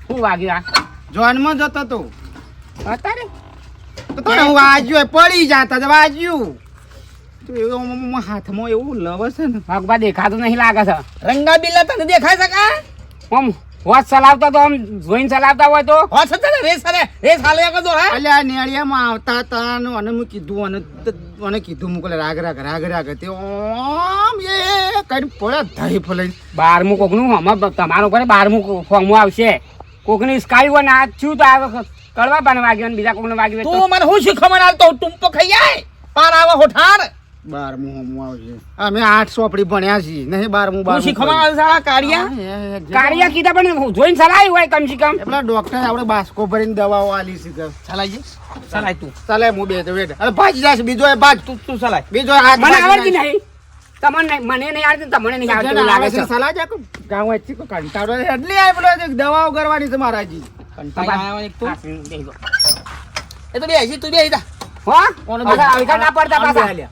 શું વાગ્યું આ જોનમાં જતો તો અત્યારે તો હું વાજ્યો પડી જાતા તો વાજ્યું તો એવું હાથમાં એવું લવ છે ને ભગવા દેખાતું નહીં લાગે છે રંગા બિલ્લા તને દેખાય છે કા આમ હોશ ચલાવતા તો આમ જોઈને ચલાવતા હોય તો હોશ છે ને રેસ હાલે કદો હે એટલે આ નેળિયામાં આવતા હતા ને અને મેં કીધું અને કીધું મોકલે રાગ તે ઓમ એ કઈ પડે ધઈ ફલાઈ 12મું કોકનું હમણાં તમારું કરે 12મું ફોર્મમાં આવશે કોકની સ્કાય હોય ને આ છું તો આ કડવા પાને વાગ્યો ને બીજા કોકને વાગ્યું તું મને હું શીખમણ આલતો ટુંપો ખાઈ જાય પાર આવે હોઠાર 12મું હમું આવશે અમે 8 સોપડી ભણ્યા છીએ નહીં 12મું હું શીખમણ આલ સાલા કાઢિયા કાળિયા કીધા પણ જોઈને ચલાવી હોય કમ સે કમ પેલા ડોક્ટર આપણે બાસ્કો ભરીને દવાઓ આલી છે કે ચલાઈ ચલાય તું ચાલે હું બે તો વેટ અરે ભાજી જશે બીજો એ ભાજ તું ચલાય બીજો હાથ મને આવડતી નહીં તમને નહીં મને નહીં આવડતી તમને નહીં આવડતી એવું લાગે છે સલાહ જા ગાવ વચ્ચે કો કંટાળો એટલી આય પેલો દવાઓ કરવાની છે મારાજી એ તો બે તું બે જા હો આવી ના પડતા પાછા